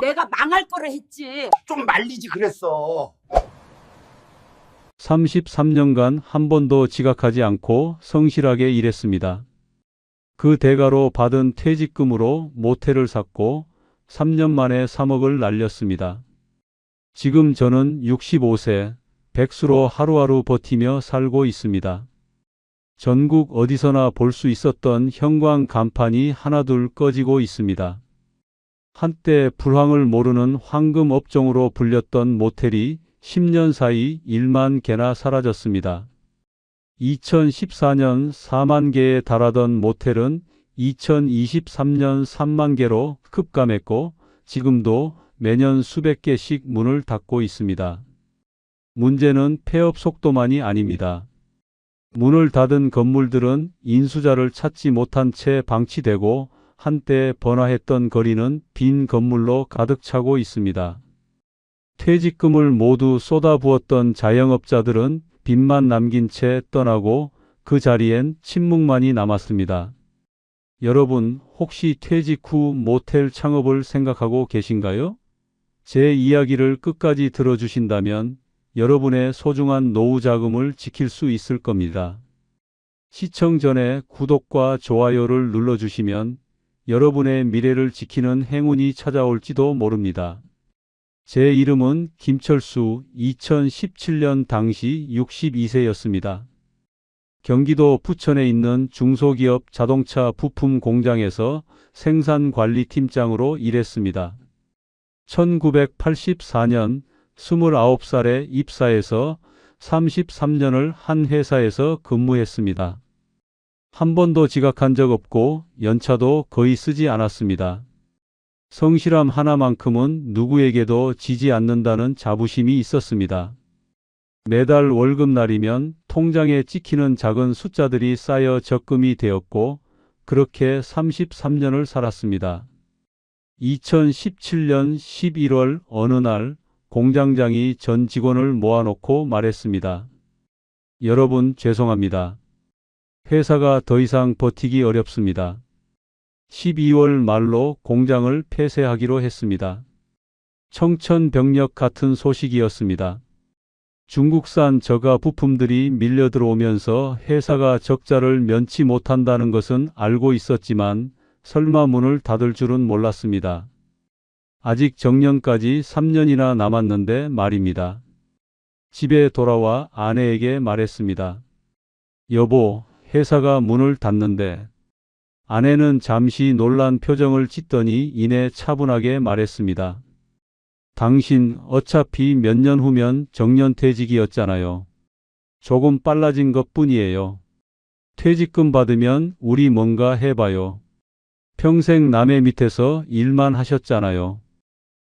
내가 망할 거를 했지. 좀 말리지 그랬어. 33년간 한 번도 지각하지 않고 성실하게 일했습니다. 그 대가로 받은 퇴직금으로 모텔을 샀고 3년 만에 3억을 날렸습니다. 지금 저는 65세, 백수로 하루하루 버티며 살고 있습니다. 전국 어디서나 볼 수 있었던 형광 간판이 하나둘 꺼지고 있습니다. 한때 불황을 모르는 황금 업종으로 불렸던 모텔이 10년 사이 1만 개나 사라졌습니다. 2014년 4만 개에 달하던 모텔은 2023년 3만 개로 급감했고 지금도 매년 수백 개씩 문을 닫고 있습니다. 문제는 폐업 속도만이 아닙니다. 문을 닫은 건물들은 인수자를 찾지 못한 채 방치되고 한때 번화했던 거리는 빈 건물로 가득 차고 있습니다. 퇴직금을 모두 쏟아부었던 자영업자들은 빚만 남긴 채 떠나고 그 자리엔 침묵만이 남았습니다. 여러분, 혹시 퇴직 후 모텔 창업을 생각하고 계신가요? 제 이야기를 끝까지 들어주신다면 여러분의 소중한 노후 자금을 지킬 수 있을 겁니다. 시청 전에 구독과 좋아요를 눌러주시면 여러분의 미래를 지키는 행운이 찾아올지도 모릅니다. 제 이름은 김철수, 2017년 당시 62세였습니다. 경기도 부천에 있는 중소기업 자동차 부품 공장에서 생산관리팀장으로 일했습니다. 1984년 29살에 입사해서 33년을 한 회사에서 근무했습니다. 한 번도 지각한 적 없고 연차도 거의 쓰지 않았습니다. 성실함 하나만큼은 누구에게도 지지 않는다는 자부심이 있었습니다. 매달 월급날이면 통장에 찍히는 작은 숫자들이 쌓여 적금이 되었고 그렇게 33년을 살았습니다. 2017년 11월 어느 날 공장장이 전 직원을 모아놓고 말했습니다. 여러분 죄송합니다. 회사가 더 이상 버티기 어렵습니다. 12월 말로 공장을 폐쇄하기로 했습니다. 청천벽력 같은 소식이었습니다. 중국산 저가 부품들이 밀려 들어오면서 회사가 적자를 면치 못한다는 것은 알고 있었지만 설마 문을 닫을 줄은 몰랐습니다. 아직 정년까지 3년이나 남았는데 말입니다. 집에 돌아와 아내에게 말했습니다. 여보, 회사가 문을 닫는데. 아내는 잠시 놀란 표정을 짓더니 이내 차분하게 말했습니다. 당신 어차피 몇 년 후면 정년퇴직이었잖아요. 조금 빨라진 것뿐이에요. 퇴직금 받으면 우리 뭔가 해봐요. 평생 남의 밑에서 일만 하셨잖아요.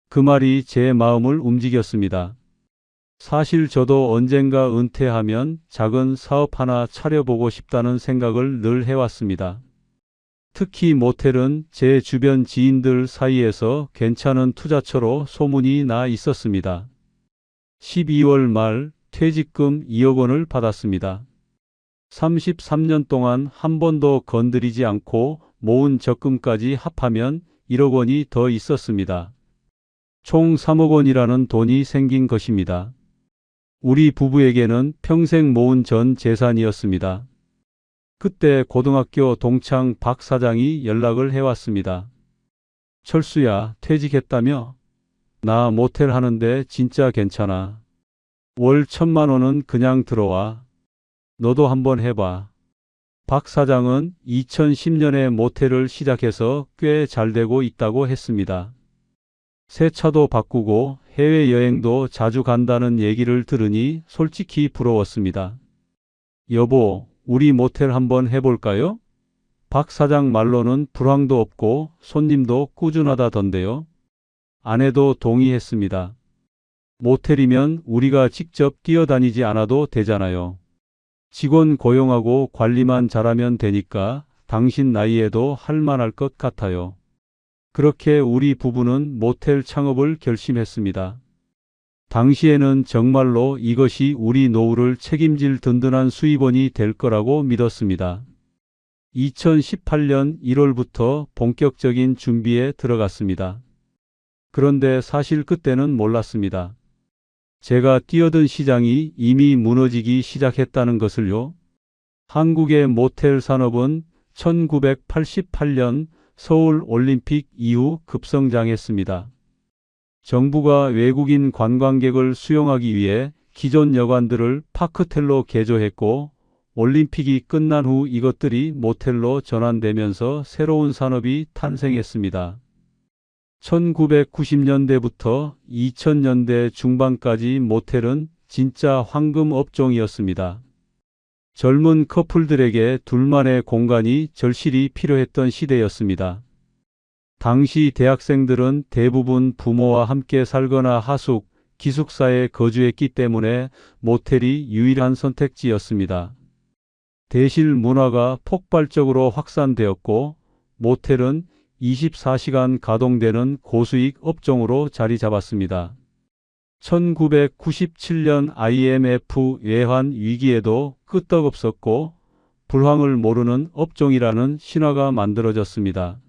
그 말이 제 마음을 움직였습니다. 사실 저도 언젠가 은퇴하면 작은 사업 하나 차려보고 싶다는 생각을 늘 해왔습니다. 특히 모텔은 제 주변 지인들 사이에서 괜찮은 투자처로 소문이 나 있었습니다. 12월 말 퇴직금 2억 원을 받았습니다. 33년 동안 한 번도 건드리지 않고 모은 적금까지 합하면 1억 원이 더 있었습니다. 총 3억 원이라는 돈이 생긴 것입니다. 우리 부부에게는 평생 모은 전 재산이었습니다. 그때 고등학교 동창 박 사장이 연락을 해왔습니다. 철수야, 퇴직했다며? 나 모텔 하는데 진짜 괜찮아. 월 1,000만 원은 그냥 들어와. 너도 한번 해봐. 박 사장은 2010년에 모텔을 시작해서 꽤 잘 되고 있다고 했습니다. 새 차도 바꾸고 해외여행도 자주 간다는 얘기를 들으니 솔직히 부러웠습니다. 여보, 우리 모텔 한번 해볼까요? 박 사장 말로는 불황도 없고 손님도 꾸준하다던데요. 아내도 동의했습니다. 모텔이면 우리가 직접 뛰어다니지 않아도 되잖아요. 직원 고용하고 관리만 잘하면 되니까 당신 나이에도 할 만할 것 같아요. 그렇게 우리 부부는 모텔 창업을 결심했습니다. 당시에는 정말로 이것이 우리 노후를 책임질 든든한 수입원이 될 거라고 믿었습니다. 2018년 1월부터 본격적인 준비에 들어갔습니다. 그런데 사실 그때는 몰랐습니다. 제가 뛰어든 시장이 이미 무너지기 시작했다는 것을요. 한국의 모텔 산업은 1988년 서울 올림픽 이후 급성장했습니다. 정부가 외국인 관광객을 수용하기 위해 기존 여관들을 파크텔로 개조했고, 올림픽이 끝난 후 이것들이 모텔로 전환되면서 새로운 산업이 탄생했습니다. 1990년대부터 2000년대 중반까지 모텔은 진짜 황금 업종이었습니다. 젊은 커플들에게 둘만의 공간이 절실히 필요했던 시대였습니다. 당시 대학생들은 대부분 부모와 함께 살거나 하숙, 기숙사에 거주했기 때문에 모텔이 유일한 선택지였습니다. 대실 문화가 폭발적으로 확산되었고, 모텔은 24시간 가동되는 고수익 업종으로 자리 잡았습니다. 1997년 IMF 외환 위기에도 끄떡없었고, 불황을 모르는 업종이라는 신화가 만들어졌습니다.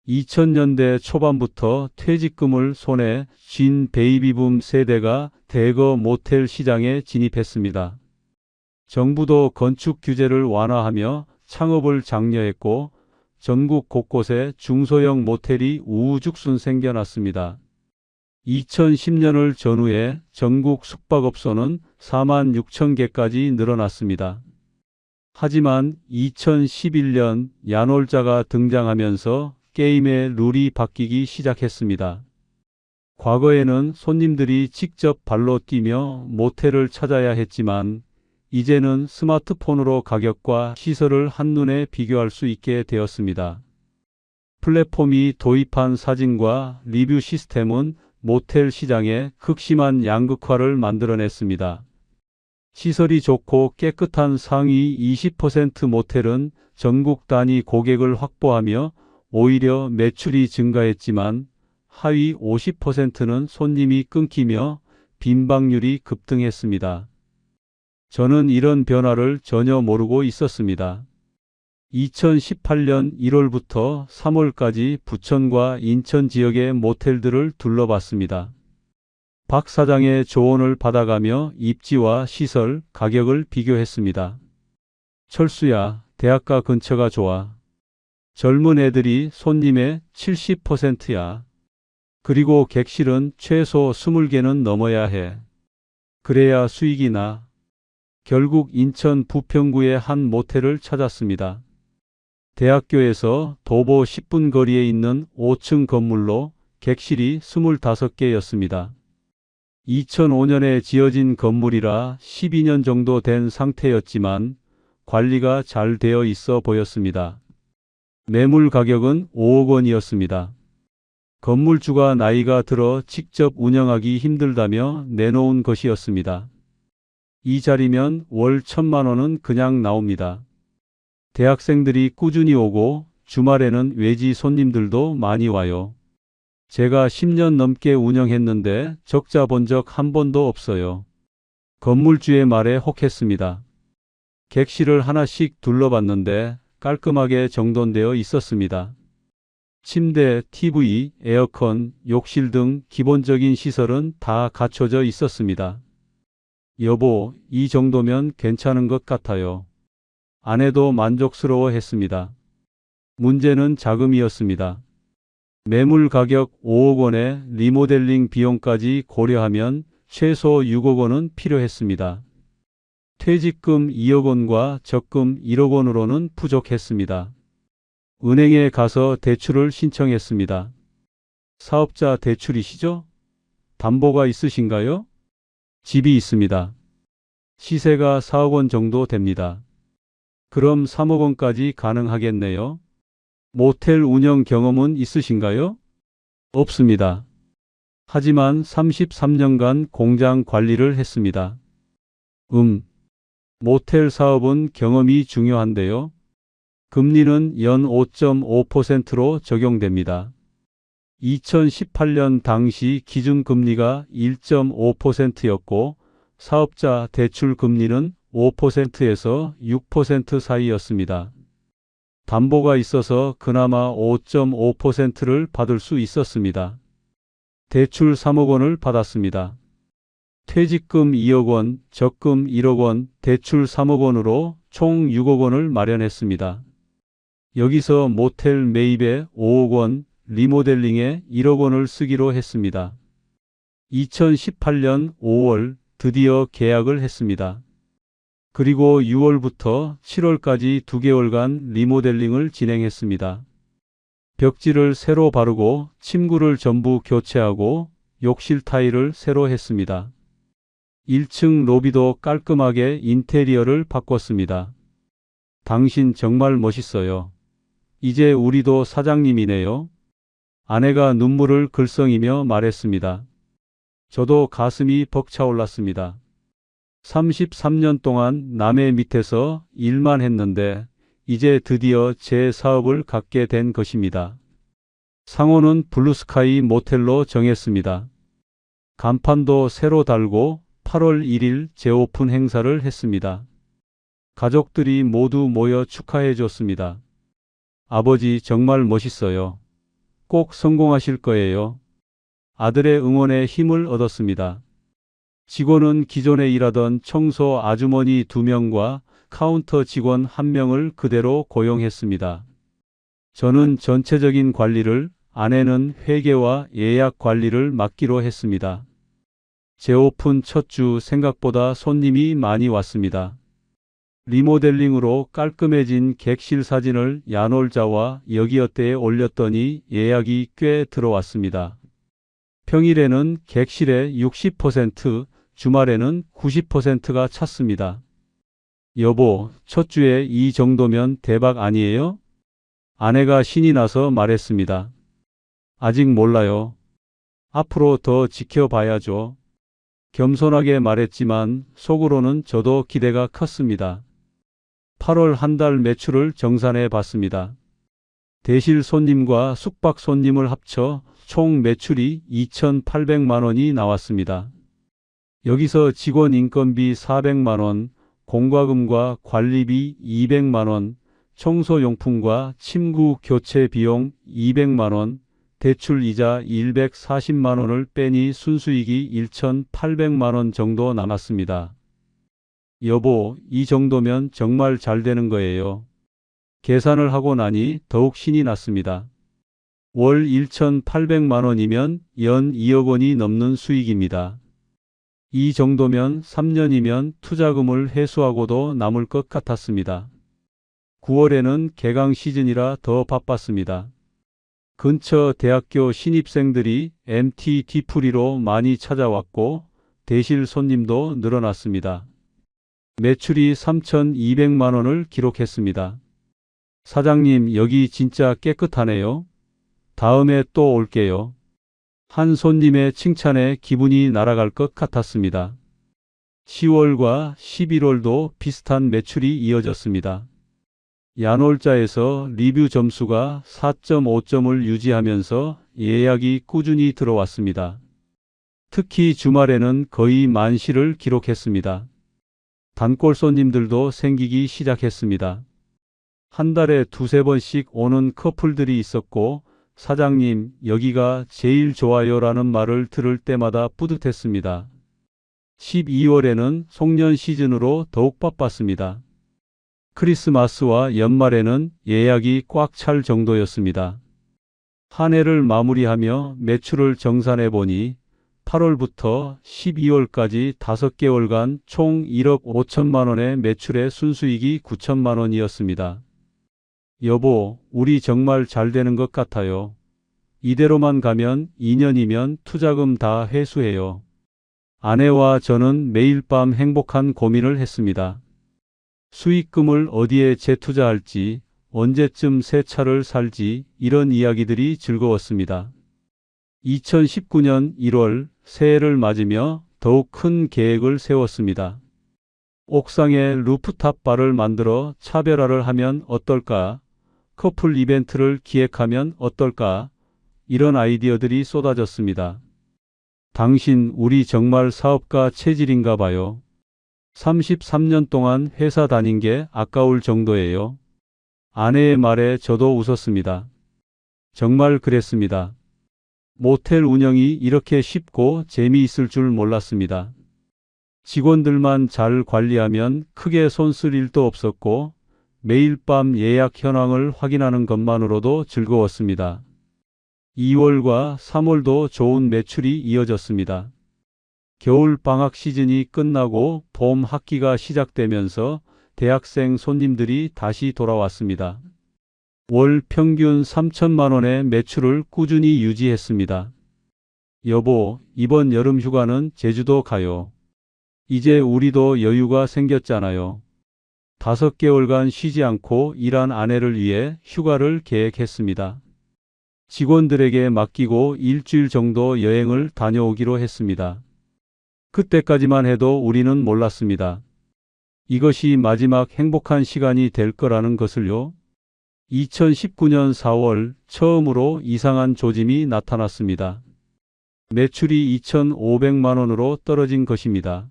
2000년대 초반부터 퇴직금을 손에 쥔 베이비붐 세대가 대거 모텔 시장에 진입했습니다. 정부도 건축 규제를 완화하며 창업을 장려했고, 전국 곳곳에 중소형 모텔이 우후죽순 생겨났습니다. 2010년을 전후해 전국 숙박업소는 4만 6천 개까지 늘어났습니다. 하지만 2011년 야놀자가 등장하면서 게임의 룰이 바뀌기 시작했습니다. 과거에는 손님들이 직접 발로 뛰며 모텔을 찾아야 했지만, 이제는 스마트폰으로 가격과 시설을 한눈에 비교할 수 있게 되었습니다. 플랫폼이 도입한 사진과 리뷰 시스템은 모텔 시장에 극심한 양극화를 만들어냈습니다. 시설이 좋고 깨끗한 상위 20% 모텔은 전국 단위 고객을 확보하며 오히려 매출이 증가했지만, 하위 50%는 손님이 끊기며 빈방률이 급등했습니다. 저는 이런 변화를 전혀 모르고 있었습니다. 2018년 1월부터 3월까지 부천과 인천 지역의 모텔들을 둘러봤습니다. 박 사장의 조언을 받아가며 입지와 시설, 가격을 비교했습니다. 철수야, 대학가 근처가 좋아. 젊은 애들이 손님의 70%야. 그리고 객실은 최소 20개는 넘어야 해. 그래야 수익이 나. 결국 인천 부평구의 한 모텔을 찾았습니다. 대학교에서 도보 10분 거리에 있는 5층 건물로 객실이 25개였습니다. 2005년에 지어진 건물이라 12년 정도 된 상태였지만 관리가 잘 되어 있어 보였습니다. 매물 가격은 5억 원이었습니다. 건물주가 나이가 들어 직접 운영하기 힘들다며 내놓은 것이었습니다. 이 자리면 월 1,000만 원은 그냥 나옵니다. 대학생들이 꾸준히 오고 주말에는 외지 손님들도 많이 와요. 제가 10년 넘게 운영했는데 적자 본 적 한 번도 없어요. 건물주의 말에 혹했습니다. 객실을 하나씩 둘러봤는데 깔끔하게 정돈되어 있었습니다. 침대, TV, 에어컨, 욕실 등 기본적인 시설은 다 갖춰져 있었습니다. 여보, 이 정도면 괜찮은 것 같아요. 아내도 만족스러워 했습니다. 문제는 자금이었습니다. 매물 가격 5억 원에 리모델링 비용까지 고려하면 최소 6억 원은 필요했습니다. 퇴직금 2억 원과 적금 1억 원으로는 부족했습니다. 은행에 가서 대출을 신청했습니다. 사업자 대출이시죠? 담보가 있으신가요? 집이 있습니다. 시세가 4억 원 정도 됩니다. 그럼 3억 원까지 가능하겠네요. 모텔 운영 경험은 있으신가요? 없습니다. 하지만 33년간 공장 관리를 했습니다. 모텔 사업은 경험이 중요한데요. 금리는 연 5.5%로 적용됩니다. 2018년 당시 기준금리가 1.5%였고 사업자 대출 금리는 5%에서 6% 사이였습니다. 담보가 있어서 그나마 5.5%를 받을 수 있었습니다. 대출 3억 원을 받았습니다. 퇴직금 2억 원, 적금 1억 원, 대출 3억 원으로 총 6억 원을 마련했습니다. 여기서 모텔 매입에 5억 원, 리모델링에 1억 원을 쓰기로 했습니다. 2018년 5월 드디어 계약을 했습니다. 그리고 6월부터 7월까지 2개월간 리모델링을 진행했습니다. 벽지를 새로 바르고 침구를 전부 교체하고 욕실 타일을 새로 했습니다. 1층 로비도 깔끔하게 인테리어를 바꿨습니다. 당신 정말 멋있어요. 이제 우리도 사장님이네요. 아내가 눈물을 글썽이며 말했습니다. 저도 가슴이 벅차올랐습니다. 33년 동안 남의 밑에서 일만 했는데 이제 드디어 제 사업을 갖게 된 것입니다. 상호는 블루스카이 모텔로 정했습니다. 간판도 새로 달고 8월 1일 재오픈 행사를 했습니다. 가족들이 모두 모여 축하해 줬습니다. 아버지 정말 멋있어요. 꼭 성공하실 거예요. 아들의 응원에 힘을 얻었습니다. 직원은 기존에 일하던 청소 아주머니 2명과 카운터 직원 1명을 그대로 고용했습니다. 저는 전체적인 관리를, 아내는 회계와 예약 관리를 맡기로 했습니다. 재오픈 첫 주 생각보다 손님이 많이 왔습니다. 리모델링으로 깔끔해진 객실 사진을 야놀자와 여기어때에 올렸더니 예약이 꽤 들어왔습니다. 평일에는 객실의 60%, 주말에는 90%가 찼습니다. 여보, 첫 주에 이 정도면 대박 아니에요? 아내가 신이 나서 말했습니다. 아직 몰라요. 앞으로 더 지켜봐야죠. 겸손하게 말했지만 속으로는 저도 기대가 컸습니다. 8월 한 달 매출을 정산해 봤습니다. 대실 손님과 숙박 손님을 합쳐 총 매출이 2,800만 원이 나왔습니다. 여기서 직원 인건비 400만 원, 공과금과 관리비 200만 원, 청소용품과 침구 교체 비용 200만 원, 대출 이자 140만 원을 빼니 순수익이 1,800만 원 정도 남았습니다. 여보, 이 정도면 정말 잘 되는 거예요. 계산을 하고 나니 더욱 신이 났습니다. 월 1,800만 원이면 연 2억 원이 넘는 수익입니다. 이 정도면 3년이면 투자금을 회수하고도 남을 것 같았습니다. 9월에는 개강 시즌이라 더 바빴습니다. 근처 대학교 신입생들이 MT 뒤풀이로 많이 찾아왔고 대실 손님도 늘어났습니다. 매출이 3,200만 원을 기록했습니다. 사장님, 여기 진짜 깨끗하네요. 다음에 또 올게요. 한 손님의 칭찬에 기분이 날아갈 것 같았습니다. 10월과 11월도 비슷한 매출이 이어졌습니다. 야놀자에서 리뷰 점수가 4.5점을 유지하면서 예약이 꾸준히 들어왔습니다. 특히 주말에는 거의 만실을 기록했습니다. 단골 손님들도 생기기 시작했습니다. 한 달에 2~3번씩 오는 커플들이 있었고 사장님, 여기가 제일 좋아요라는 말을 들을 때마다 뿌듯했습니다. 12월에는 송년 시즌으로 더욱 바빴습니다. 크리스마스와 연말에는 예약이 꽉 찰 정도였습니다. 한 해를 마무리하며 매출을 정산해 보니 8월부터 12월까지 5개월간 총 1억 5천만 원의 매출의 순수익이 9천만 원이었습니다. 여보, 우리 정말 잘 되는 것 같아요. 이대로만 가면 2년이면 투자금 다 회수해요. 아내와 저는 매일 밤 행복한 고민을 했습니다. 수익금을 어디에 재투자할지, 언제쯤 새 차를 살지, 이런 이야기들이 즐거웠습니다. 2019년 1월 새해를 맞으며 더욱 큰 계획을 세웠습니다. 옥상에 루프탑 바를 만들어 차별화를 하면 어떨까? 커플 이벤트를 기획하면 어떨까? 이런 아이디어들이 쏟아졌습니다. 당신, 우리 정말 사업가 체질인가 봐요. 33년 동안 회사 다닌 게 아까울 정도예요. 아내의 말에 저도 웃었습니다. 정말 그랬습니다. 모텔 운영이 이렇게 쉽고 재미있을 줄 몰랐습니다. 직원들만 잘 관리하면 크게 손쓸 일도 없었고 매일 밤 예약 현황을 확인하는 것만으로도 즐거웠습니다. 2월과 3월도 좋은 매출이 이어졌습니다. 겨울 방학 시즌이 끝나고 봄 학기가 시작되면서 대학생 손님들이 다시 돌아왔습니다. 월 평균 3천만 원의 매출을 꾸준히 유지했습니다. 여보, 이번 여름 휴가는 제주도 가요. 이제 우리도 여유가 생겼잖아요. 5개월간 쉬지 않고 일한 아내를 위해 휴가를 계획했습니다. 직원들에게 맡기고 일주일 정도 여행을 다녀오기로 했습니다. 그때까지만 해도 우리는 몰랐습니다. 이것이 마지막 행복한 시간이 될 거라는 것을요. 2019년 4월 처음으로 이상한 조짐이 나타났습니다. 매출이 2,500만 원으로 떨어진 것입니다.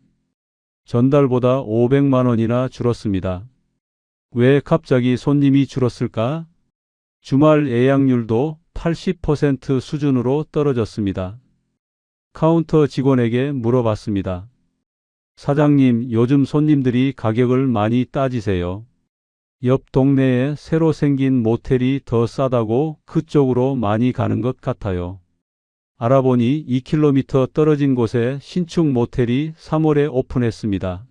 전달보다 500만 원이나 줄었습니다. 왜 갑자기 손님이 줄었을까? 주말 예약률도 80% 수준으로 떨어졌습니다. 카운터 직원에게 물어봤습니다. 사장님, 요즘 손님들이 가격을 많이 따지세요. 옆 동네에 새로 생긴 모텔이 더 싸다고 그쪽으로 많이 가는 것 같아요. 알아보니 2km 떨어진 곳에 신축 모텔이 3월에 오픈했습니다.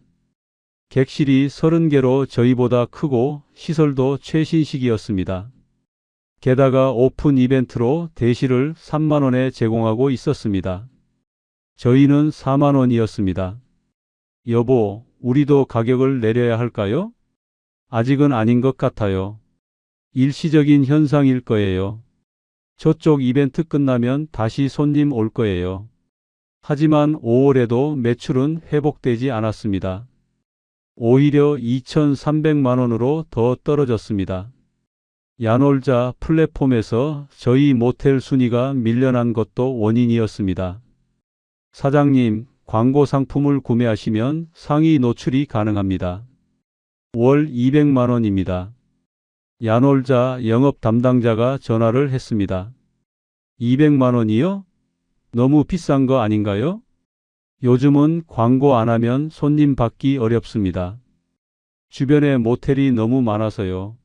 객실이 30개로 저희보다 크고 시설도 최신식이었습니다. 게다가 오픈 이벤트로 대시를 3만 원에 제공하고 있었습니다. 저희는 4만 원이었습니다. 여보, 우리도 가격을 내려야 할까요? 아직은 아닌 것 같아요. 일시적인 현상일 거예요. 저쪽 이벤트 끝나면 다시 손님 올 거예요. 하지만 5월에도 매출은 회복되지 않았습니다. 오히려 2,300만 원으로 더 떨어졌습니다. 야놀자 플랫폼에서 저희 모텔 순위가 밀려난 것도 원인이었습니다. 사장님, 광고 상품을 구매하시면 상위 노출이 가능합니다. 월 200만 원입니다. 야놀자 영업 담당자가 전화를 했습니다. 200만 원이요? 너무 비싼 거 아닌가요? 요즘은 광고 안 하면 손님 받기 어렵습니다. 주변에 모텔이 너무 많아서요.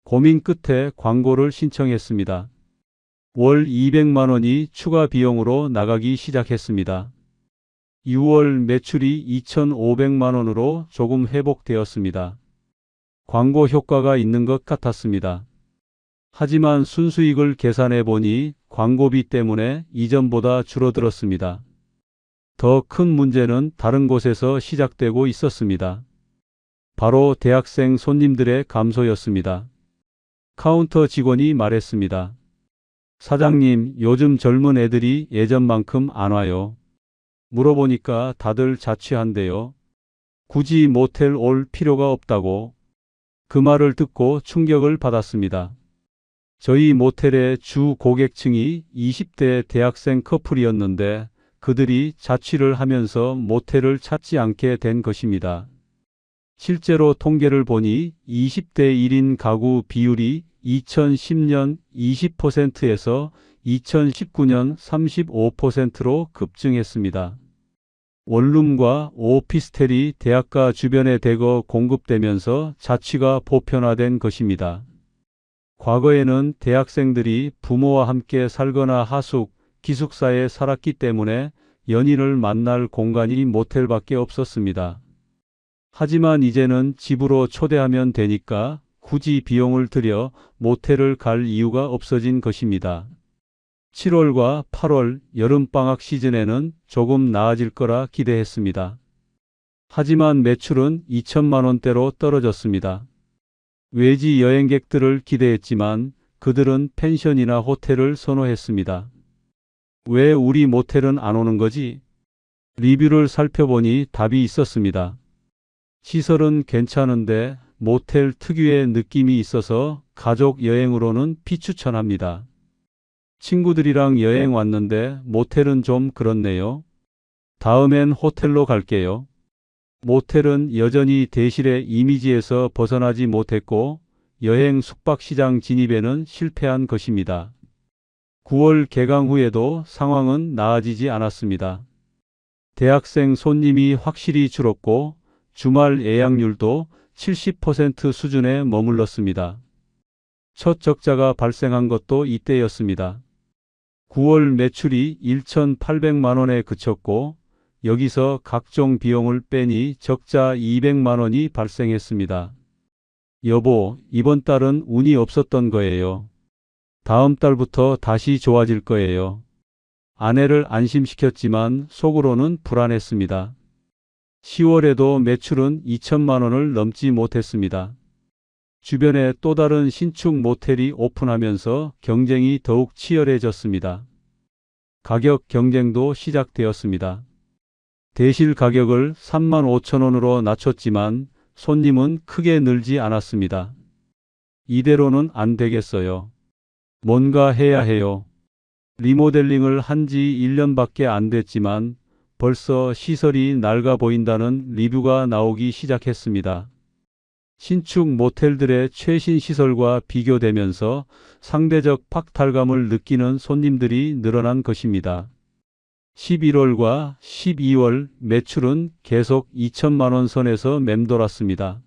고민 끝에 광고를 신청했습니다. 월 200만 원이 추가 비용으로 나가기 시작했습니다. 6월 매출이 2,500만 원으로 조금 회복되었습니다. 광고 효과가 있는 것 같았습니다. 하지만 순수익을 계산해 보니 광고비 때문에 이전보다 줄어들었습니다. 더 큰 문제는 다른 곳에서 시작되고 있었습니다. 바로 대학생 손님들의 감소였습니다. 카운터 직원이 말했습니다. 사장님, 요즘 젊은 애들이 예전만큼 안 와요. 물어보니까 다들 자취한대요. 굳이 모텔 올 필요가 없다고. 그 말을 듣고 충격을 받았습니다. 저희 모텔의 주 고객층이 20대 대학생 커플이었는데 그들이 자취를 하면서 모텔을 찾지 않게 된 것입니다. 실제로 통계를 보니 20대 1인 가구 비율이 2010년 20%에서 2019년 35%로 급증했습니다. 원룸과 오피스텔이 대학가 주변에 대거 공급되면서 자취가 보편화된 것입니다. 과거에는 대학생들이 부모와 함께 살거나 하숙, 기숙사에 살았기 때문에 연인을 만날 공간이 모텔밖에 없었습니다. 하지만 이제는 집으로 초대하면 되니까 굳이 비용을 들여 모텔을 갈 이유가 없어진 것입니다. 7월과 8월 여름방학 시즌에는 조금 나아질 거라 기대했습니다. 하지만 매출은 2천만 원대로 떨어졌습니다. 외지 여행객들을 기대했지만 그들은 펜션이나 호텔을 선호했습니다. 왜 우리 모텔은 안 오는 거지? 리뷰를 살펴보니 답이 있었습니다. 시설은 괜찮은데 모텔 특유의 느낌이 있어서 가족 여행으로는 비추천합니다. 친구들이랑 여행 왔는데 모텔은 좀 그렇네요. 다음엔 호텔로 갈게요. 모텔은 여전히 대실의 이미지에서 벗어나지 못했고 여행 숙박시장 진입에는 실패한 것입니다. 9월 개강 후에도 상황은 나아지지 않았습니다. 대학생 손님이 확실히 줄었고 주말 예약률도 70% 수준에 머물렀습니다. 첫 적자가 발생한 것도 이때였습니다. 9월 매출이 1,800만 원에 그쳤고 여기서 각종 비용을 빼니 적자 200만 원이 발생했습니다. 여보, 이번 달은 운이 없었던 거예요. 다음 달부터 다시 좋아질 거예요. 아내를 안심시켰지만 속으로는 불안했습니다. 10월에도 매출은 2천만 원을 넘지 못했습니다. 주변에 또 다른 신축 모텔이 오픈하면서 경쟁이 더욱 치열해졌습니다. 가격 경쟁도 시작되었습니다. 대실 가격을 3만 5천 원으로 낮췄지만 손님은 크게 늘지 않았습니다. 이대로는 안 되겠어요. 뭔가 해야 해요. 리모델링을 한 지 1년밖에 안 됐지만 벌써 시설이 낡아 보인다는 리뷰가 나오기 시작했습니다. 신축 모텔들의 최신 시설과 비교되면서 상대적 박탈감을 느끼는 손님들이 늘어난 것입니다. 11월과 12월 매출은 계속 2천만 원 선에서 맴돌았습니다.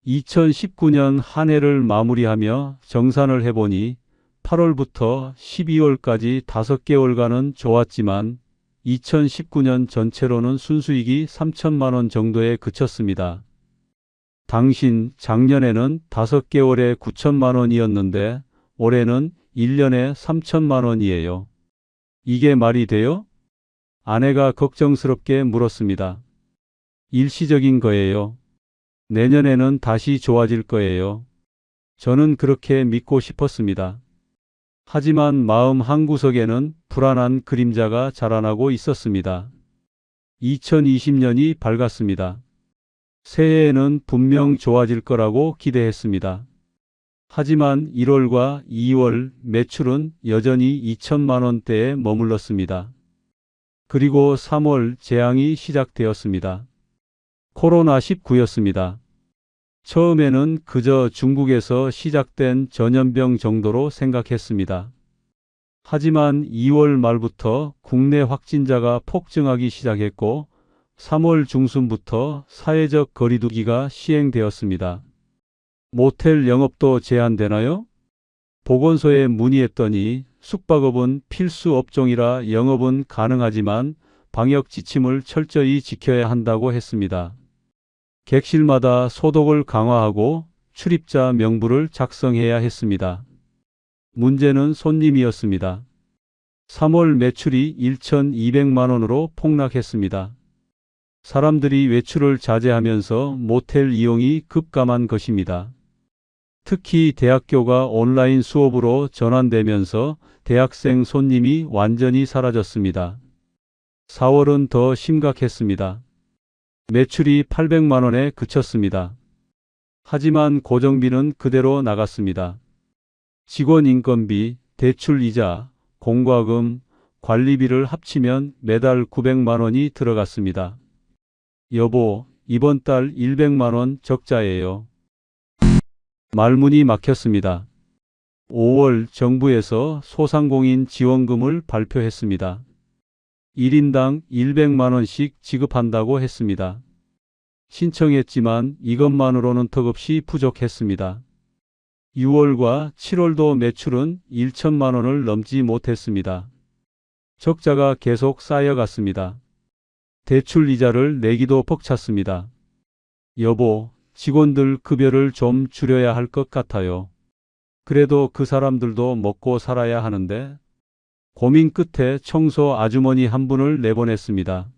2019년 한 해를 마무리하며 정산을 해보니 8월부터 12월까지 5개월간은 좋았지만 2019년 전체로는 순수익이 3천만 원 정도에 그쳤습니다. 당신 작년에는 5개월에 9천만 원이었는데 올해는 1년에 3천만 원이에요. 이게 말이 돼요? 아내가 걱정스럽게 물었습니다. 일시적인 거예요. 내년에는 다시 좋아질 거예요. 저는 그렇게 믿고 싶었습니다. 하지만 마음 한구석에는 불안한 그림자가 자라나고 있었습니다. 2020년이 밝았습니다. 새해에는 분명 좋아질 거라고 기대했습니다. 하지만 1월과 2월 매출은 여전히 2천만 원대에 머물렀습니다. 그리고 3월 재앙이 시작되었습니다. 코로나19였습니다. 처음에는 그저 중국에서 시작된 전염병 정도로 생각했습니다. 하지만 2월 말부터 국내 확진자가 폭증하기 시작했고 3월 중순부터 사회적 거리두기가 시행되었습니다. 모텔 영업도 제한되나요? 보건소에 문의했더니 숙박업은 필수 업종이라 영업은 가능하지만 방역 지침을 철저히 지켜야 한다고 했습니다. 객실마다 소독을 강화하고 출입자 명부를 작성해야 했습니다. 문제는 손님이었습니다. 3월 매출이 1,200만 원으로 폭락했습니다. 사람들이 외출을 자제하면서 모텔 이용이 급감한 것입니다. 특히 대학교가 온라인 수업으로 전환되면서 대학생 손님이 완전히 사라졌습니다. 4월은 더 심각했습니다. 매출이 800만 원에 그쳤습니다. 하지만 고정비는 그대로 나갔습니다. 직원 인건비, 대출 이자, 공과금, 관리비를 합치면 매달 900만 원이 들어갔습니다. 여보, 이번 달 100만 원 적자예요. 말문이 막혔습니다. 5월 정부에서 소상공인 지원금을 발표했습니다. 1인당 100만 원씩 지급한다고 했습니다. 신청했지만 이것만으로는 턱없이 부족했습니다. 6월과 7월도 매출은 1천만 원을 넘지 못했습니다. 적자가 계속 쌓여갔습니다. 대출 이자를 내기도 벅찼습니다. 여보, 직원들 급여를 좀 줄여야 할 것 같아요. 그래도 그 사람들도 먹고 살아야 하는데. 고민 끝에 청소 아주머니 한 분을 내보냈습니다.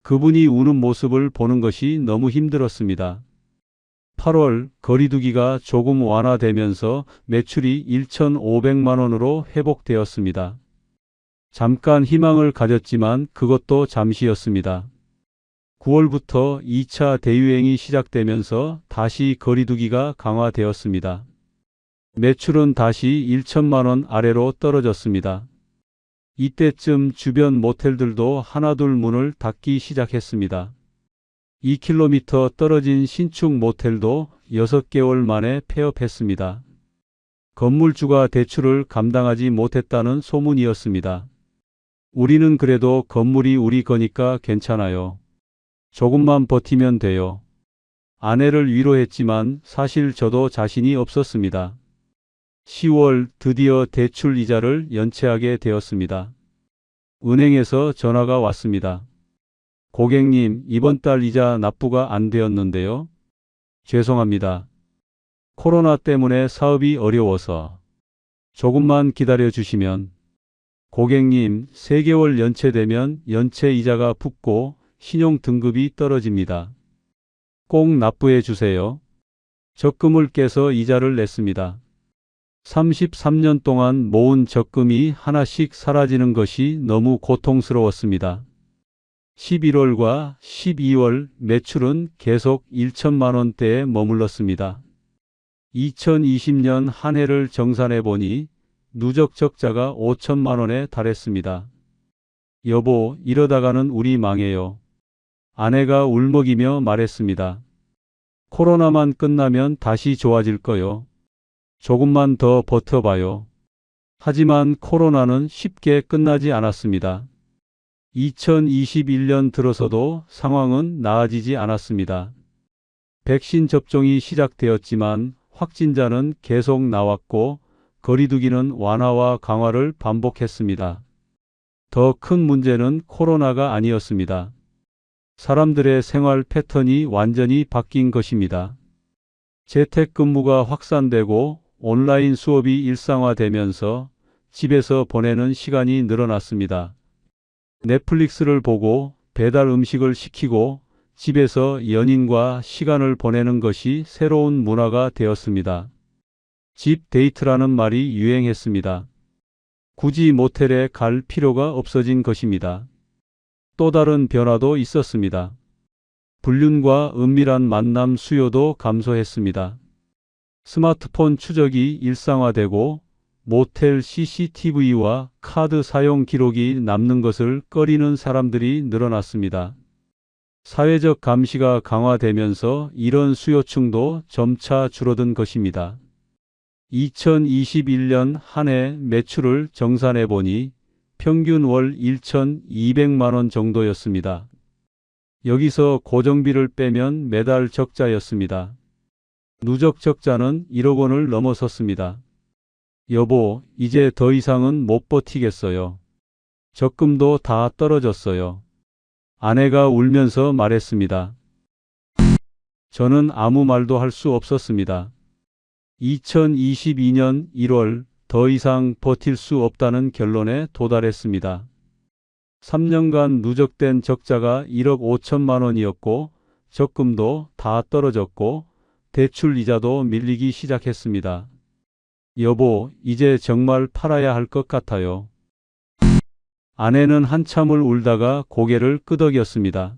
그분이 우는 모습을 보는 것이 너무 힘들었습니다. 8월 거리두기가 조금 완화되면서 매출이 1,500만 원으로 회복되었습니다. 잠깐 희망을 가졌지만 그것도 잠시였습니다. 9월부터 2차 대유행이 시작되면서 다시 거리두기가 강화되었습니다. 매출은 다시 1천만 원 아래로 떨어졌습니다. 이때쯤 주변 모텔들도 하나둘 문을 닫기 시작했습니다. 2km 떨어진 신축 모텔도 6개월 만에 폐업했습니다. 건물주가 대출을 감당하지 못했다는 소문이었습니다. 우리는 그래도 건물이 우리 거니까 괜찮아요. 조금만 버티면 돼요. 아내를 위로했지만 사실 저도 자신이 없었습니다. 10월 드디어 대출 이자를 연체하게 되었습니다. 은행에서 전화가 왔습니다. 고객님, 이번 달 이자 납부가 안 되었는데요. 죄송합니다. 코로나 때문에 사업이 어려워서 조금만 기다려 주시면. 고객님, 3개월 연체되면 연체 이자가 붙고 신용 등급이 떨어집니다. 꼭 납부해 주세요. 적금을 깨서 이자를 냈습니다. 33년 동안 모은 적금이 하나씩 사라지는 것이 너무 고통스러웠습니다. 11월과 12월 매출은 계속 1천만 원대에 머물렀습니다. 2020년 한 해를 정산해 보니 누적 적자가 5천만 원에 달했습니다. 여보, 이러다가는 우리 망해요. 아내가 울먹이며 말했습니다. 코로나만 끝나면 다시 좋아질 거요. 조금만 더 버텨봐요. 하지만 코로나는 쉽게 끝나지 않았습니다. 2021년 들어서도 상황은 나아지지 않았습니다. 백신 접종이 시작되었지만 확진자는 계속 나왔고 거리두기는 완화와 강화를 반복했습니다. 더 큰 문제는 코로나가 아니었습니다. 사람들의 생활 패턴이 완전히 바뀐 것입니다. 재택근무가 확산되고 온라인 수업이 일상화되면서 집에서 보내는 시간이 늘어났습니다. 넷플릭스를 보고 배달 음식을 시키고 집에서 연인과 시간을 보내는 것이 새로운 문화가 되었습니다. 집 데이트라는 말이 유행했습니다. 굳이 모텔에 갈 필요가 없어진 것입니다. 또 다른 변화도 있었습니다. 불륜과 은밀한 만남 수요도 감소했습니다. 스마트폰 추적이 일상화되고 모텔 CCTV와 카드 사용 기록이 남는 것을 꺼리는 사람들이 늘어났습니다. 사회적 감시가 강화되면서 이런 수요층도 점차 줄어든 것입니다. 2021년 한 해 매출을 정산해 보니 평균 월 1,200만 원 정도였습니다. 여기서 고정비를 빼면 매달 적자였습니다. 누적 적자는 1억 원을 넘어섰습니다. 여보, 이제 더 이상은 못 버티겠어요. 적금도 다 떨어졌어요. 아내가 울면서 말했습니다. 저는 아무 말도 할 수 없었습니다. 2022년 1월 더 이상 버틸 수 없다는 결론에 도달했습니다. 3년간 누적된 적자가 1억 5천만 원이었고 적금도 다 떨어졌고 대출 이자도 밀리기 시작했습니다. 여보, 이제 정말 팔아야 할 것 같아요. 아내는 한참을 울다가 고개를 끄덕였습니다.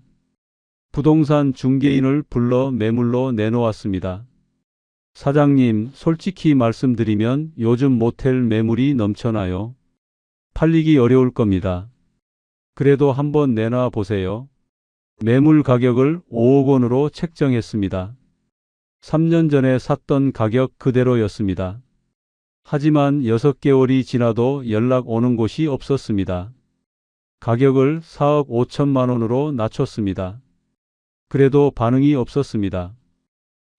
부동산 중개인을 불러 매물로 내놓았습니다. 사장님, 솔직히 말씀드리면 요즘 모텔 매물이 넘쳐나요. 팔리기 어려울 겁니다. 그래도 한번 내놔 보세요. 매물 가격을 5억 원으로 책정했습니다. 3년 전에 샀던 가격 그대로였습니다. 하지만 6개월이 지나도 연락 오는 곳이 없었습니다. 가격을 4억 5천만 원으로 낮췄습니다. 그래도 반응이 없었습니다.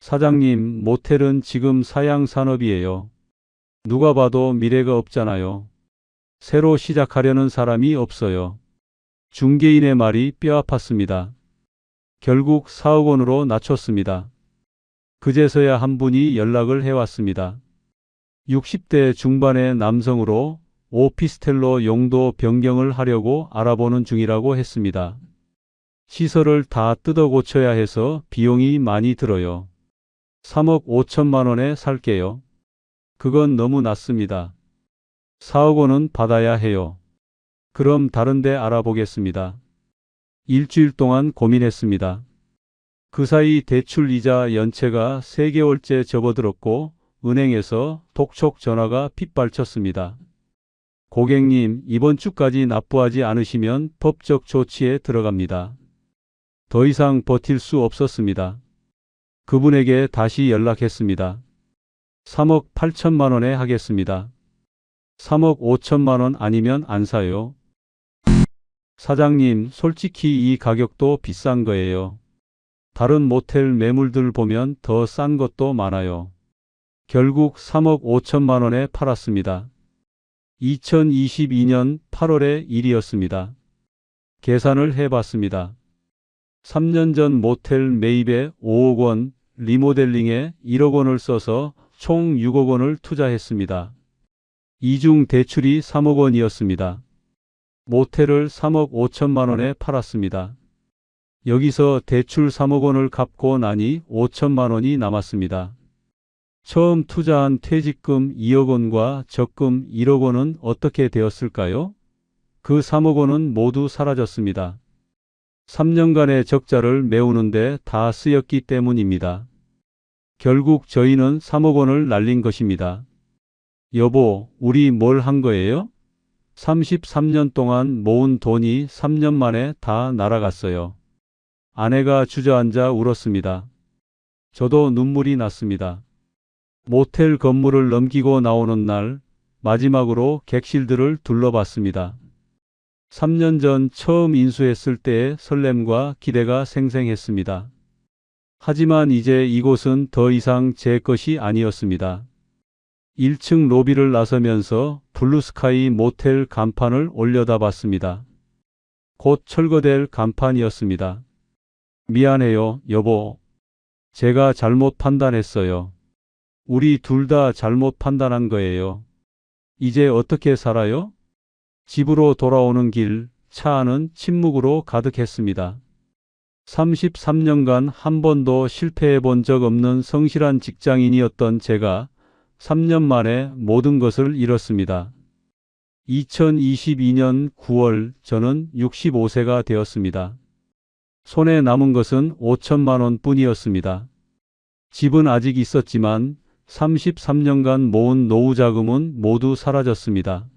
사장님, 모텔은 지금 사양 산업이에요. 누가 봐도 미래가 없잖아요. 새로 시작하려는 사람이 없어요. 중개인의 말이 뼈 아팠습니다. 결국 4억 원으로 낮췄습니다. 그제서야 한 분이 연락을 해왔습니다. 60대 중반의 남성으로 오피스텔로 용도 변경을 하려고 알아보는 중이라고 했습니다. 시설을 다 뜯어 고쳐야 해서 비용이 많이 들어요. 3억 5천만 원에 살게요. 그건 너무 낮습니다. 4억 원은 받아야 해요. 그럼 다른 데 알아보겠습니다. 일주일 동안 고민했습니다. 그 사이 대출 이자 연체가 3개월째 접어들었고 은행에서 독촉 전화가 핏발쳤습니다. 고객님, 이번 주까지 납부하지 않으시면 법적 조치에 들어갑니다. 더 이상 버틸 수 없었습니다. 그분에게 다시 연락했습니다. 3억 8천만 원에 하겠습니다. 3억 5천만 원 아니면 안 사요. 사장님, 솔직히 이 가격도 비싼 거예요. 다른 모텔 매물들 보면 더 싼 것도 많아요. 결국 3억 5천만 원에 팔았습니다. 2022년 8월의 일이었습니다. 계산을 해봤습니다. 3년 전 모텔 매입에 5억 원, 리모델링에 1억 원을 써서 총 6억 원을 투자했습니다. 이중 대출이 3억 원이었습니다. 모텔을 3억 5천만 원에 팔았습니다. 여기서 대출 3억 원을 갚고 나니 5천만 원이 남았습니다. 처음 투자한 퇴직금 2억 원과 적금 1억 원은 어떻게 되었을까요? 그 3억 원은 모두 사라졌습니다. 3년간의 적자를 메우는데 다 쓰였기 때문입니다. 결국 저희는 3억 원을 날린 것입니다. 여보, 우리 뭘 한 거예요? 33년 동안 모은 돈이 3년 만에 다 날아갔어요. 아내가 주저앉아 울었습니다. 저도 눈물이 났습니다. 모텔 건물을 넘기고 나오는 날 마지막으로 객실들을 둘러봤습니다. 3년 전 처음 인수했을 때의 설렘과 기대가 생생했습니다. 하지만 이제 이곳은 더 이상 제 것이 아니었습니다. 1층 로비를 나서면서 블루스카이 모텔 간판을 올려다봤습니다. 곧 철거될 간판이었습니다. 미안해요, 여보. 제가 잘못 판단했어요. 우리 둘 다 잘못 판단한 거예요. 이제 어떻게 살아요? 집으로 돌아오는 길, 차 안은 침묵으로 가득했습니다. 33년간 한 번도 실패해 본 적 없는 성실한 직장인이었던 제가 3년 만에 모든 것을 잃었습니다. 2022년 9월 저는 65세가 되었습니다. 손에 남은 것은 5천만 원 뿐이었습니다. 집은 아직 있었지만 33년간 모은 노후 자금은 모두 사라졌습니다.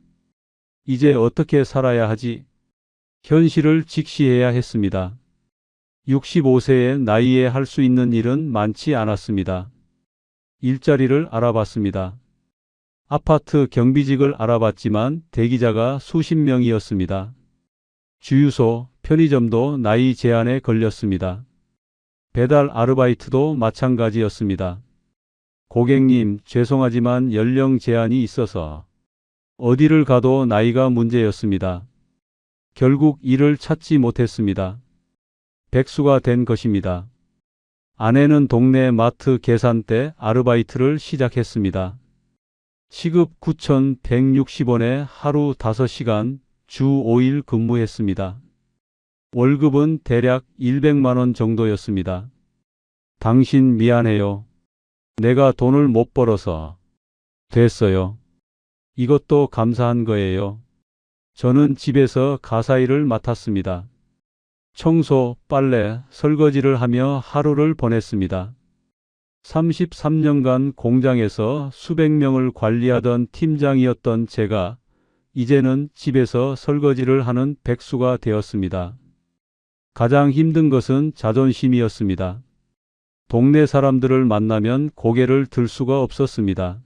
이제 어떻게 살아야 하지? 현실을 직시해야 했습니다. 65세의 나이에 할 수 있는 일은 많지 않았습니다. 일자리를 알아봤습니다. 아파트 경비직을 알아봤지만 대기자가 수십 명이었습니다. 주유소, 편의점도 나이 제한에 걸렸습니다. 배달 아르바이트도 마찬가지였습니다. 고객님, 죄송하지만 연령 제한이 있어서 어디를 가도 나이가 문제였습니다. 결국 일을 찾지 못했습니다. 백수가 된 것입니다. 아내는 동네 마트 계산대 아르바이트를 시작했습니다. 시급 9,160원에 하루 5시간, 주 5일 근무했습니다. 월급은 대략 100만 원 정도였습니다. 당신 미안해요. 내가 돈을 못 벌어서. 됐어요. 이것도 감사한 거예요. 저는 집에서 가사일을 맡았습니다. 청소, 빨래, 설거지를 하며 하루를 보냈습니다. 33년간 공장에서 수백 명을 관리하던 팀장이었던 제가 이제는 집에서 설거지를 하는 백수가 되었습니다. 가장 힘든 것은 자존심이었습니다. 동네 사람들을 만나면 고개를 들 수가 없었습니다.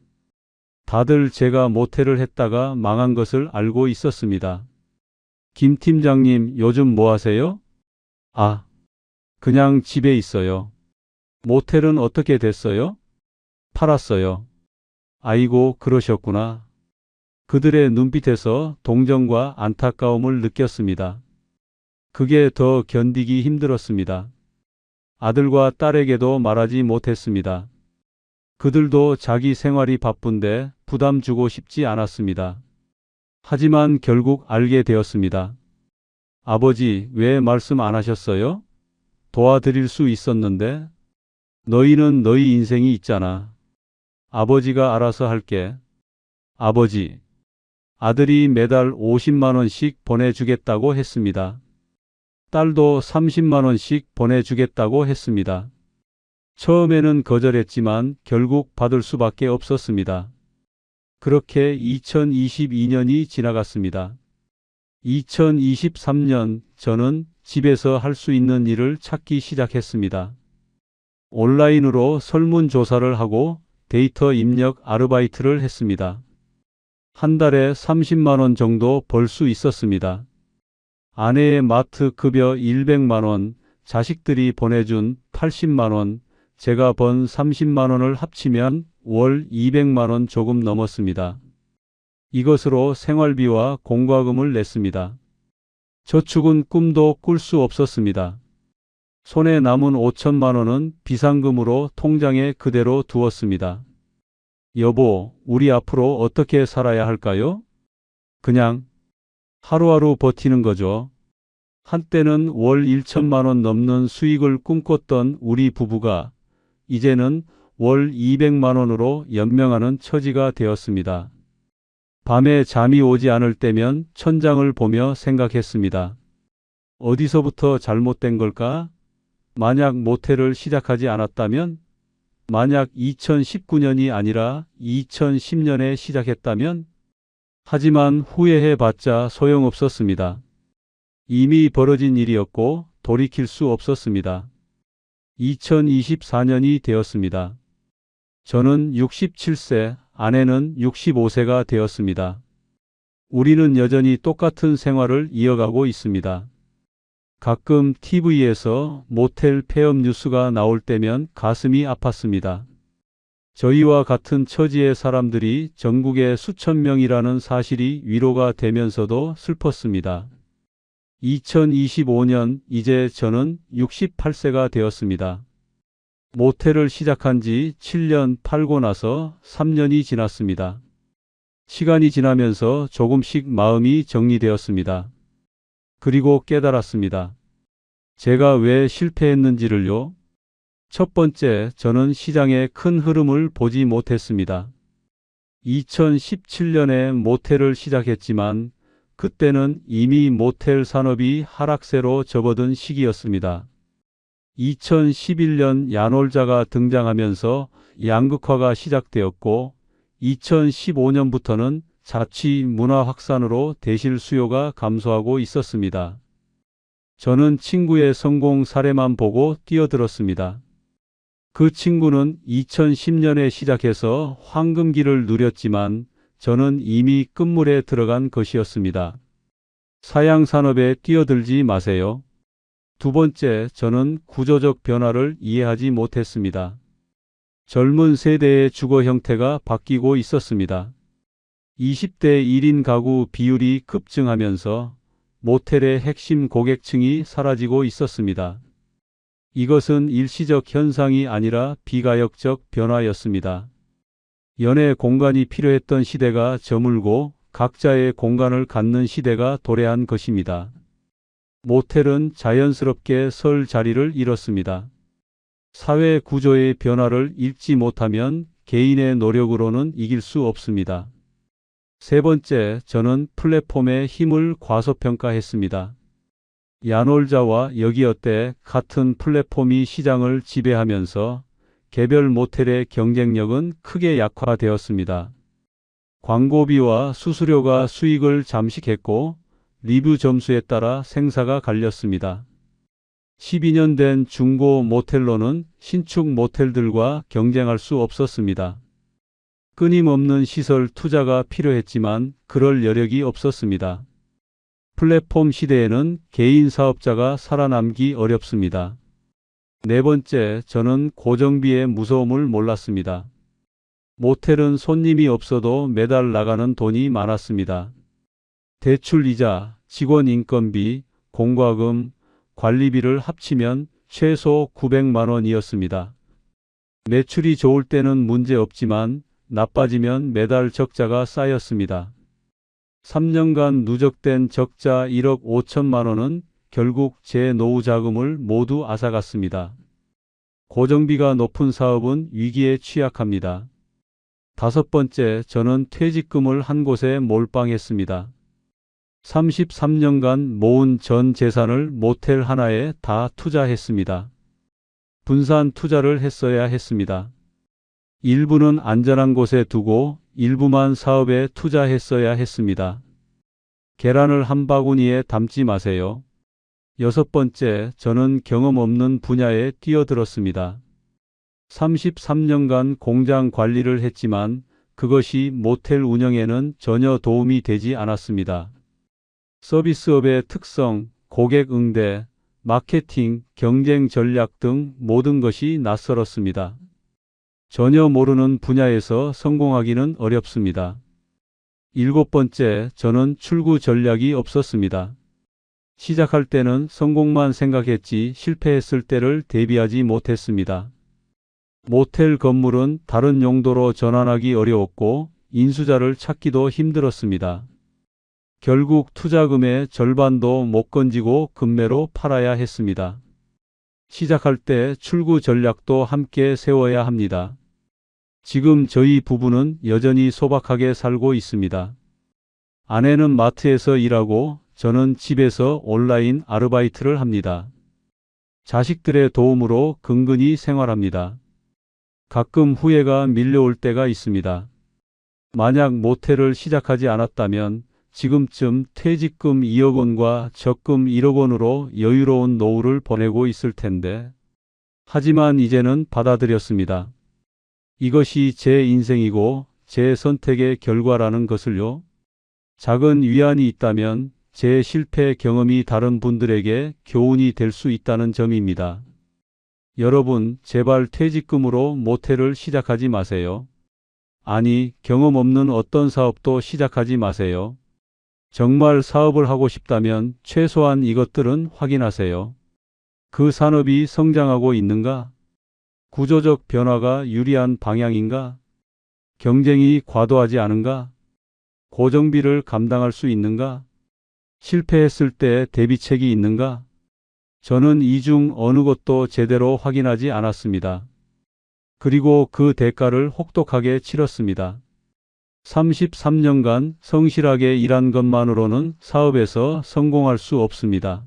다들 제가 모텔을 했다가 망한 것을 알고 있었습니다. 김 팀장님, 요즘 뭐 하세요? 아, 그냥 집에 있어요. 모텔은 어떻게 됐어요? 팔았어요. 아이고, 그러셨구나. 그들의 눈빛에서 동정과 안타까움을 느꼈습니다. 그게 더 견디기 힘들었습니다. 아들과 딸에게도 말하지 못했습니다. 그들도 자기 생활이 바쁜데 부담 주고 싶지 않았습니다. 하지만 결국 알게 되었습니다. 아버지, 왜 말씀 안 하셨어요? 도와드릴 수 있었는데. 너희는 너희 인생이 있잖아. 아버지가 알아서 할게. 아버지. 아들이 매달 50만 원씩 보내주겠다고 했습니다. 딸도 30만 원씩 보내주겠다고 했습니다. 처음에는 거절했지만 결국 받을 수밖에 없었습니다. 그렇게 2022년이 지나갔습니다. 2023년 저는 집에서 할 수 있는 일을 찾기 시작했습니다. 온라인으로 설문조사를 하고 데이터 입력 아르바이트를 했습니다. 한 달에 30만 원 정도 벌 수 있었습니다. 아내의 마트 급여 100만 원, 자식들이 보내준 80만 원, 제가 번 30만 원을 합치면 월 200만 원 조금 넘었습니다. 이것으로 생활비와 공과금을 냈습니다. 저축은 꿈도 꿀 수 없었습니다. 손에 남은 5천만 원은 비상금으로 통장에 그대로 두었습니다. 여보, 우리 앞으로 어떻게 살아야 할까요? 그냥 하루하루 버티는 거죠. 한때는 월 1천만 원 넘는 수익을 꿈꿨던 우리 부부가 이제는 월 200만 원으로 연명하는 처지가 되었습니다. 밤에 잠이 오지 않을 때면 천장을 보며 생각했습니다. 어디서부터 잘못된 걸까? 만약 모텔을 시작하지 않았다면? 만약 2019년이 아니라 2010년에 시작했다면? 하지만 후회해봤자 소용없었습니다. 이미 벌어진 일이었고 돌이킬 수 없었습니다. 2024년이 되었습니다. 저는 67세, 아내는 65세가 되었습니다. 우리는 여전히 똑같은 생활을 이어가고 있습니다. 가끔 TV에서 모텔 폐업 뉴스가 나올 때면 가슴이 아팠습니다. 저희와 같은 처지의 사람들이 전국에 수천 명이라는 사실이 위로가 되면서도 슬펐습니다. 2025년 이제 저는 68세가 되었습니다. 모텔을 시작한 지 7년 팔고 나서 3년이 지났습니다. 시간이 지나면서 조금씩 마음이 정리되었습니다. 그리고 깨달았습니다. 제가 왜 실패했는지를요. 첫 번째, 저는 시장의 큰 흐름을 보지 못했습니다. 2017년에 모텔을 시작했지만 그때는 이미 모텔 산업이 하락세로 접어든 시기였습니다. 2011년 야놀자가 등장하면서 양극화가 시작되었고 2015년부터는 자취 문화 확산으로 대실 수요가 감소하고 있었습니다. 저는 친구의 성공 사례만 보고 뛰어들었습니다. 그 친구는 2010년에 시작해서 황금기를 누렸지만 저는 이미 끝물에 들어간 것이었습니다. 사양 산업에 뛰어들지 마세요. 두 번째, 저는 구조적 변화를 이해하지 못했습니다. 젊은 세대의 주거 형태가 바뀌고 있었습니다. 20대 1인 가구 비율이 급증하면서 모텔의 핵심 고객층이 사라지고 있었습니다. 이것은 일시적 현상이 아니라 비가역적 변화였습니다. 연애 공간이 필요했던 시대가 저물고 각자의 공간을 갖는 시대가 도래한 것입니다. 모텔은 자연스럽게 설 자리를 잃었습니다. 사회 구조의 변화를 읽지 못하면 개인의 노력으로는 이길 수 없습니다. 세 번째, 저는 플랫폼의 힘을 과소평가했습니다. 야놀자와 여기어때 같은 플랫폼이 시장을 지배하면서 개별 모텔의 경쟁력은 크게 약화되었습니다. 광고비와 수수료가 수익을 잠식했고 리뷰 점수에 따라 생사가 갈렸습니다. 12년 된 중고 모텔로는 신축 모텔들과 경쟁할 수 없었습니다. 끊임없는 시설 투자가 필요했지만 그럴 여력이 없었습니다. 플랫폼 시대에는 개인 사업자가 살아남기 어렵습니다. 네 번째, 저는 고정비의 무서움을 몰랐습니다. 모텔은 손님이 없어도 매달 나가는 돈이 많았습니다. 대출이자, 직원 인건비, 공과금, 관리비를 합치면 최소 900만 원이었습니다. 매출이 좋을 때는 문제 없지만 나빠지면 매달 적자가 쌓였습니다. 3년간 누적된 적자 1억 5천만 원은 결국 제 노후 자금을 모두 앗아갔습니다. 고정비가 높은 사업은 위기에 취약합니다. 다섯 번째, 저는 퇴직금을 한 곳에 몰빵했습니다. 33년간 모은 전 재산을 모텔 하나에 다 투자했습니다. 분산 투자를 했어야 했습니다. 일부는 안전한 곳에 두고 일부만 사업에 투자했어야 했습니다. 계란을 한 바구니에 담지 마세요. 여섯 번째, 저는 경험 없는 분야에 뛰어들었습니다. 33년간 공장 관리를 했지만 그것이 모텔 운영에는 전혀 도움이 되지 않았습니다. 서비스업의 특성, 고객 응대, 마케팅, 경쟁 전략 등 모든 것이 낯설었습니다. 전혀 모르는 분야에서 성공하기는 어렵습니다. 7번째, 저는 출구 전략이 없었습니다. 시작할 때는 성공만 생각했지 실패했을 때를 대비하지 못했습니다. 모텔 건물은 다른 용도로 전환하기 어려웠고 인수자를 찾기도 힘들었습니다. 결국 투자금의 절반도 못 건지고 금매로 팔아야 했습니다. 시작할 때 출구 전략도 함께 세워야 합니다. 지금 저희 부부는 여전히 소박하게 살고 있습니다. 아내는 마트에서 일하고 저는 집에서 온라인 아르바이트를 합니다. 자식들의 도움으로 근근히 생활합니다. 가끔 후회가 밀려올 때가 있습니다. 만약 모텔을 시작하지 않았다면 지금쯤 퇴직금 2억 원과 적금 1억 원으로 여유로운 노후를 보내고 있을 텐데. 하지만 이제는 받아들였습니다. 이것이 제 인생이고 제 선택의 결과라는 것을요. 작은 위안이 있다면 제 실패 경험이 다른 분들에게 교훈이 될 수 있다는 점입니다. 여러분, 제발 퇴직금으로 모텔을 시작하지 마세요. 아니, 경험 없는 어떤 사업도 시작하지 마세요. 정말 사업을 하고 싶다면 최소한 이것들은 확인하세요. 그 산업이 성장하고 있는가? 구조적 변화가 유리한 방향인가? 경쟁이 과도하지 않은가? 고정비를 감당할 수 있는가? 실패했을 때 대비책이 있는가? 저는 이 중 어느 것도 제대로 확인하지 않았습니다. 그리고 그 대가를 혹독하게 치렀습니다. 33년간 성실하게 일한 것만으로는 사업에서 성공할 수 없습니다.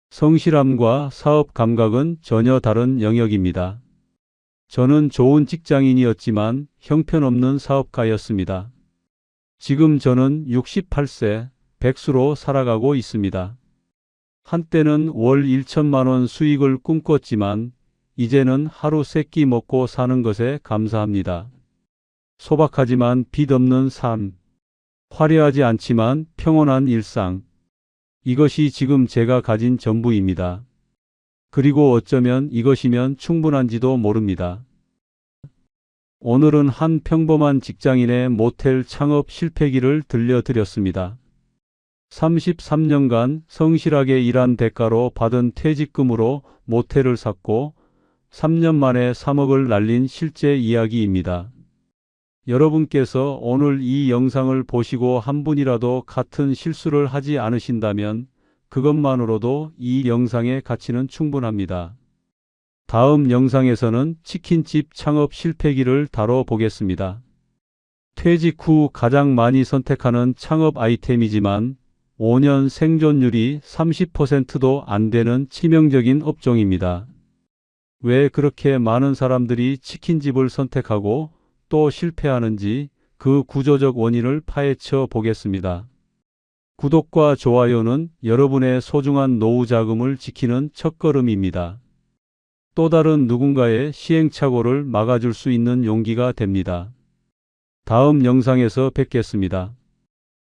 성실함과 사업 감각은 전혀 다른 영역입니다. 저는 좋은 직장인이었지만 형편없는 사업가였습니다. 지금 저는 68세, 백수로 살아가고 있습니다. 한때는 월 1천만 원 수익을 꿈꿨지만 이제는 하루 세끼 먹고 사는 것에 감사합니다. 소박하지만 빚 없는 삶, 화려하지 않지만 평온한 일상. 이것이 지금 제가 가진 전부입니다. 그리고 어쩌면 이것이면 충분한지도 모릅니다. 오늘은 한 평범한 직장인의 모텔 창업 실패기를 들려드렸습니다. 33년간 성실하게 일한 대가로 받은 퇴직금으로 모텔을 샀고 3년 만에 3억을 날린 실제 이야기입니다. 여러분께서 오늘 이 영상을 보시고 한 분이라도 같은 실수를 하지 않으신다면 그것만으로도 이 영상의 가치는 충분합니다. 다음 영상에서는 치킨집 창업 실패기를 다뤄보겠습니다. 퇴직 후 가장 많이 선택하는 창업 아이템이지만 5년 생존율이 30%도 안 되는 치명적인 업종입니다. 왜 그렇게 많은 사람들이 치킨집을 선택하고 또 실패하는지 그 구조적 원인을 파헤쳐 보겠습니다. 구독과 좋아요는 여러분의 소중한 노후 자금을 지키는 첫걸음입니다. 또 다른 누군가의 시행착오를 막아줄 수 있는 용기가 됩니다. 다음 영상에서 뵙겠습니다.